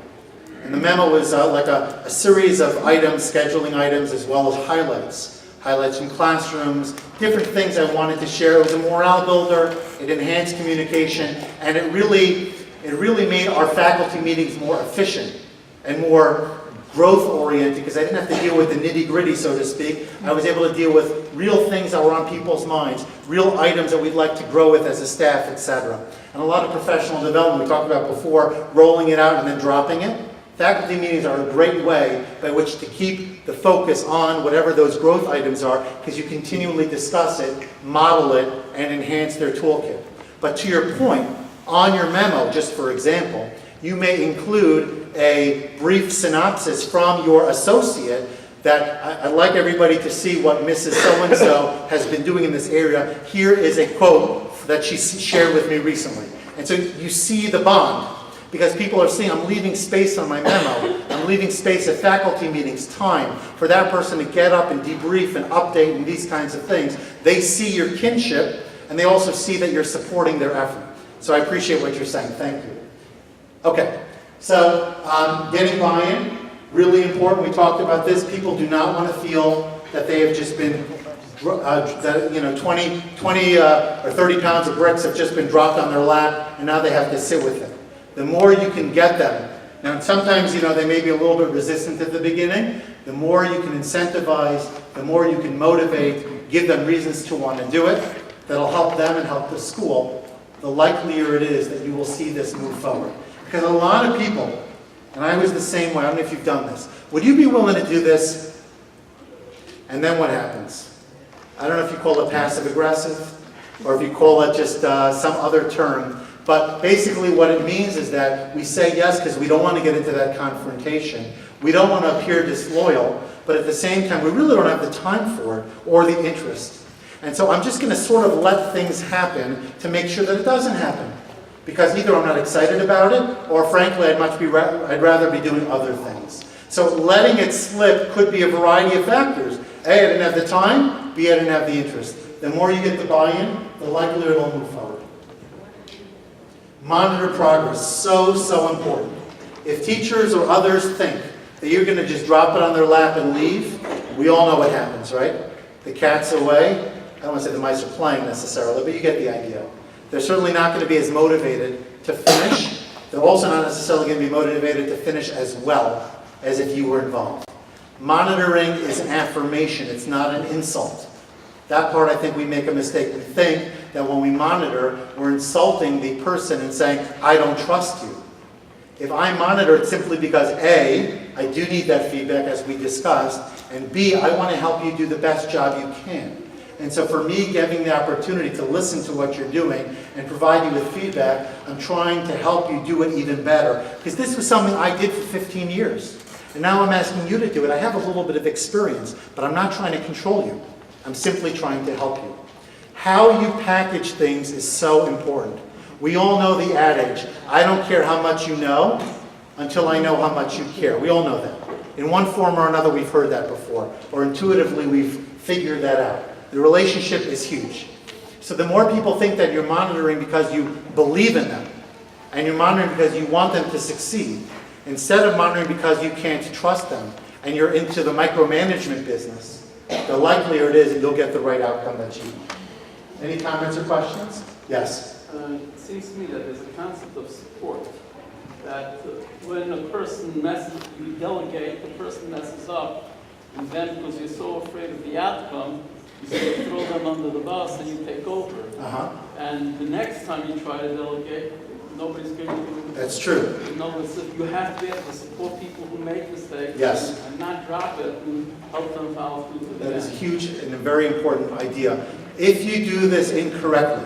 And the memo was like a series of items, scheduling items, as well as highlights. Highlights from classrooms, different things I wanted to share. It was a morale builder, it enhanced communication, and it really made our faculty meetings more efficient and more growth-oriented, because I didn't have to deal with the nitty-gritty, so to speak. I was able to deal with real things that were on people's minds, real items that we'd like to grow with as a staff, etc. And a lot of professional development, we talked about before, rolling it out and then dropping it. Faculty meetings are a great way by which to keep the focus on whatever those growth items are, because you continually discuss it, model it, and enhance their toolkit. But to your point, on your memo, just for example, you may include a brief synopsis from your associate that I'd like everybody to see what Mrs. So-and-so has been doing in this area. Here is a quote that she shared with me recently. And so you see the bond. because people are seeing I'm leaving space on my memo, I'm leaving space at faculty meetings, time for that person to get up and debrief and update and these kinds of things. They see your kinship, and they also see that you're supporting their effort. So I appreciate what you're saying. Thank you. Okay, so getting buy-in, really important. We talked about this. People do not want to feel that they have just been, 20 or 30 pounds of bricks have just been dropped on their lap, and now they have to sit with it. The more you can get them, now sometimes, they may be a little bit resistant at the beginning. The more you can incentivize, the more you can motivate, give them reasons to want to do it, that'll help them and help the school, the likelier it is that you will see this move forward. Because a lot of people, and I was the same way, I don't know if you've done this, would you be willing to do this? And then what happens? I don't know if you call it passive-aggressive, or if you call it just some other term, but basically what it means is that we say yes because we don't want to get into that confrontation. We don't want to appear disloyal, but at the same time, we really don't have the time for it or the interest. And so I'm just going to sort of let things happen to make sure that it doesn't happen. Because either I'm not excited about it, or frankly, I'd rather be doing other things. So letting it slip could be a variety of factors. A, I didn't have the time. B, I didn't have the interest. The more you get the buy-in, the likelier it'll move forward. Monitor progress. So important. If teachers or others think that you're going to just drop it on their lap and leave, we all know what happens, right? The cat's away. I don't want to say the mice are playing necessarily, but you get the idea. They're certainly not going to be as motivated to finish. They're also not necessarily going to be motivated to finish as well as if you were involved. Monitoring is an affirmation. It's not an insult. That part, I think we make a mistake. We think that when we monitor, we're insulting the person and saying, I don't trust you. If I monitor, it's simply because A, I do need that feedback as we discussed, and B, I want to help you do the best job you can. And so for me, giving the opportunity to listen to what you're doing and provide you with feedback, I'm trying to help you do it even better. Because this was something I did for 15 years. And now I'm asking you to do it. I have a little bit of experience, but I'm not trying to control you. I'm simply trying to help you. How you package things is so important. We all know the adage, I don't care how much you know until I know how much you care. We all know that. In one form or another, we've heard that before. Or intuitively, we've figured that out. The relationship is huge. So the more people think that you're monitoring because you believe in them, and you're monitoring because you want them to succeed, instead of monitoring because you can't trust them, and you're into the micromanagement business, the likelier it is that you'll get the right outcome that you want. Any comments or questions? Yes? It seems to me that there's a concept of support. That when a person messes, you delegate, the person messes up, and then because you're so afraid of the outcome, you sort of throw them under the bus and you take over. And the next time you try to delegate, nobody's going to. That's true. You have to be able to support people who make mistakes. Yes. And not drop it and help them follow through to the That end. is huge and a very important idea. If you do this incorrectly,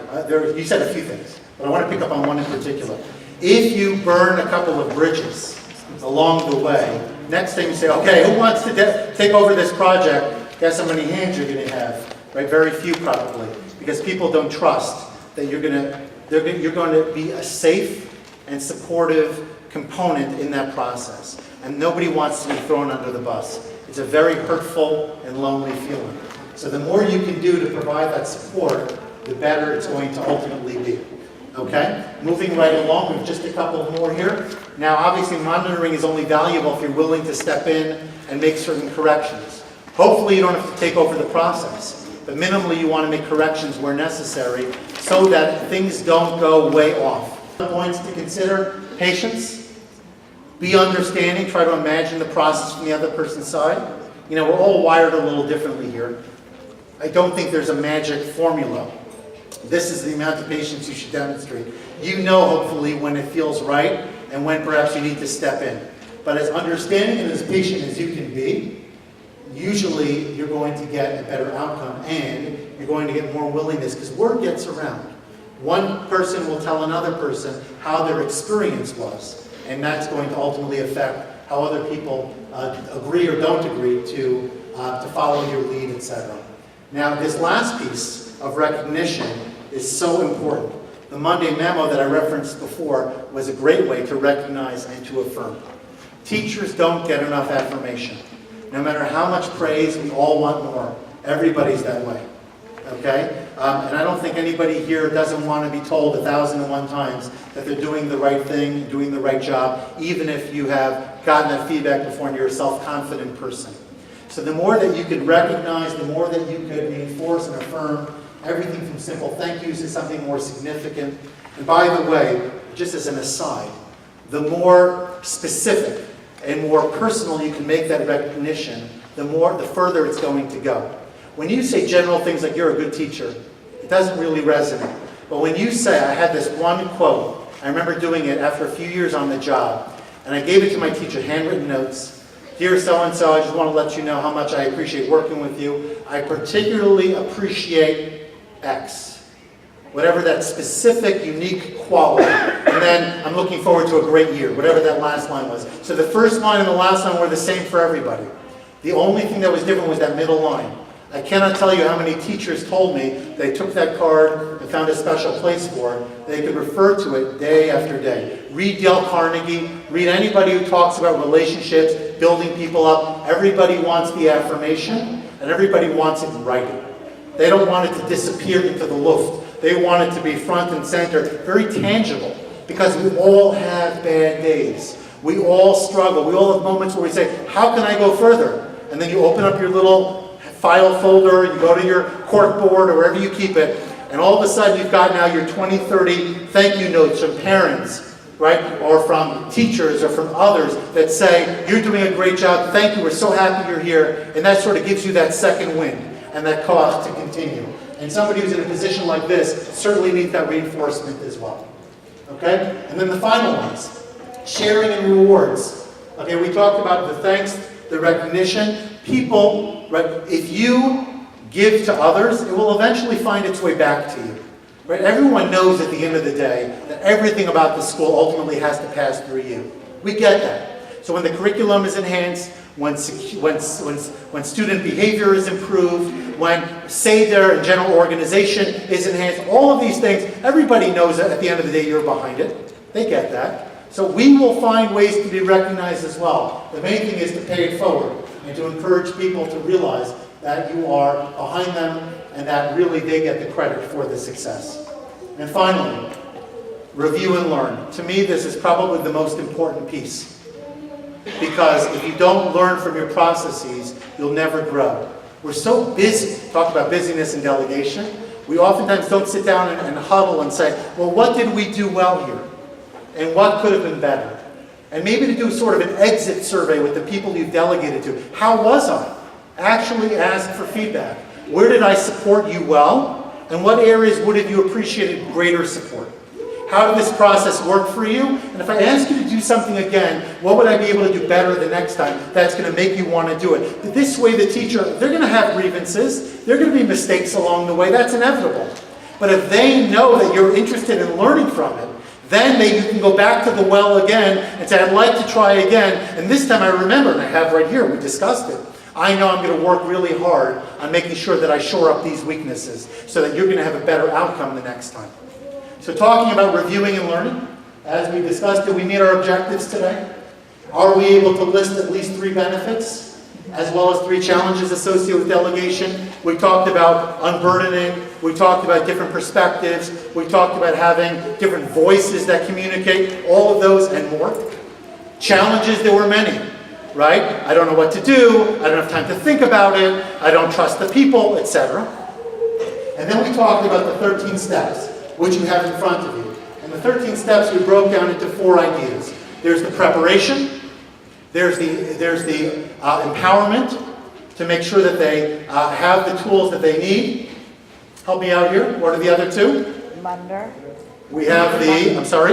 you said a few things, but I want to pick up on one in particular. If you burn a couple of bridges along the way, next thing you say, okay, who wants to take over this project? Guess how many hands you're going to have? Right? Very few probably, because people don't trust that you're going to be a safe and supportive component in that process. And nobody wants to be thrown under the bus. It's a very hurtful and lonely feeling. So the more you can do to provide that support, the better it's going to ultimately be. Okay? Moving right along, we have just a couple more here. Now, obviously, monitoring is only valuable if you're willing to step in and make certain corrections. Hopefully, you don't have to take over the process, but minimally, you want to make corrections where necessary so that things don't go way off. Points to consider: patience, be understanding, try to imagine the process from the other person's side. You know, we're all wired a little differently here. I don't think there's a magic formula. This is the amount of patience you should demonstrate. You know, hopefully, when it feels right and when perhaps you need to step in. But as understanding and as patient as you can be, usually you're going to get a better outcome and you're going to get more willingness because word gets around. One person will tell another person how their experience was, and that's going to ultimately affect how other people agree or don't agree to follow your lead, etc. Now, this last piece of recognition is so important. The Monday memo that I referenced before was a great way to recognize and to affirm. Teachers don't get enough affirmation. No matter how much praise, we all want more. Everybody's that way. Okay? And I don't think anybody here doesn't want to be told 1,001 times that they're doing the right thing, doing the right job, even if you have gotten that feedback before and you're a self-confident person. So the more that you could recognize, the more that you could reinforce and affirm, everything from simple thank yous to something more significant. And by the way, just as an aside, the more specific and more personal you can make that recognition, the further it's going to go. When you say general things like you're a good teacher, it doesn't really resonate. But when you say, I had this one quote, I remember doing it after a few years on the job, and I gave it to my teacher, handwritten notes. Dear so-and-so, I just want to let you know how much I appreciate working with you. I particularly appreciate X. Whatever that specific, unique quality. And then I'm looking forward to a great year, whatever that last line was. So the first line and the last line were the same for everybody. The only thing that was different was that middle line. I cannot tell you how many teachers told me they took that card and found a special place for it. They could refer to it day after day. Read Dale Carnegie, read anybody who talks about relationships, building people up. Everybody wants the affirmation, and everybody wants it in writing. They don't want it to disappear into the luft. They want it to be front and center, very tangible, because we all have bad days. We all struggle. We all have moments where we say, how can I go further? And then you open up your little file folder, you go to your cork board or wherever you keep it, and all of a sudden you've got now your 20, 30 thank you notes from parents, right? Or from teachers or from others that say, you're doing a great job, thank you, we're so happy you're here. And that sort of gives you that second wind and that cause to continue. And somebody who's in a position like this certainly needs that reinforcement as well. Okay? And then the final ones, sharing and rewards. Okay, we talked about the thanks, the recognition. People, right, if you give to others, it will eventually find its way back to you. Right? Everyone knows at the end of the day that everything about the school ultimately has to pass through you. We get that. So when the curriculum is enhanced, when student behavior is improved, when Seder and general organization is enhanced, all of these things, everybody knows that at the end of the day you're behind it. They get that. So we will find ways to be recognized as well. The main thing is to pay it forward and to encourage people to realize that you are behind them and that really they get the credit for the success. And finally, review and learn. To me, this is probably the most important piece. Because if you don't learn from your processes, you'll never grow. We're so busy, talk about busyness and delegation, we oftentimes don't sit down and huddle and say, well, what did we do well here? And what could have been better? And maybe to do sort of an exit survey with the people you've delegated to. How was I? Actually ask for feedback. Where did I support you well? And what areas would have you appreciated greater support? How did this process work for you? And if I ask you to do something again, what would I be able to do better the next time that's going to make you want to do it? But this way the teacher, they're going to have grievances. There are going to be mistakes along the way. That's inevitable. But if they know that you're interested in learning from it, then you can go back to the well again and say, I'd like to try again. And this time I remember, and I have right here, we discussed it. I know I'm going to work really hard on making sure that I shore up these weaknesses so that you're going to have a better outcome the next time. So talking about reviewing and learning, as we discussed, did we meet our objectives today? Are we able to list at least 3 benefits, as well as 3 challenges associated with delegation? We talked about unburdening. We talked about different perspectives. We talked about having different voices that communicate, all of those and more. Challenges, there were many, right? I don't know what to do. I don't have time to think about it. I don't trust the people, etc. And then we talked about the 13 steps, which you have in front of you. And the 13 steps we broke down into 4 ideas. There's the preparation. There's the empowerment to make sure that they have the tools that they need. Help me out here. What are the other 2? Monitor. We have the, I'm sorry?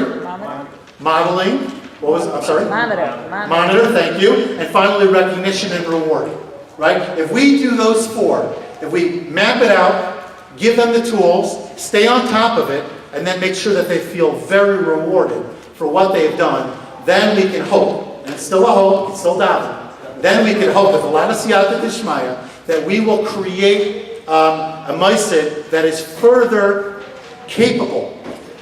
Modeling. What was, I'm sorry? Monitor, thank you. And finally, recognition and reward. Right? If we do those 4, if we map it out, give them the tools, stay on top of it, and then make sure that they feel very rewarded for what they've done, then we can hope, and it's still a hope, it's still davening, then we can hope with a lot of siyata d'shmaya that we will create a maisid that is further capable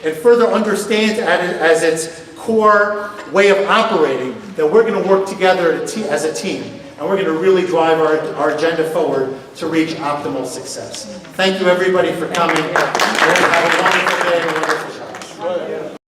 and further understands as its core way of operating, that we're going to work together as a team, and we're going to really drive our agenda forward to reach optimal success. Thank you everybody for coming. Have a wonderful day.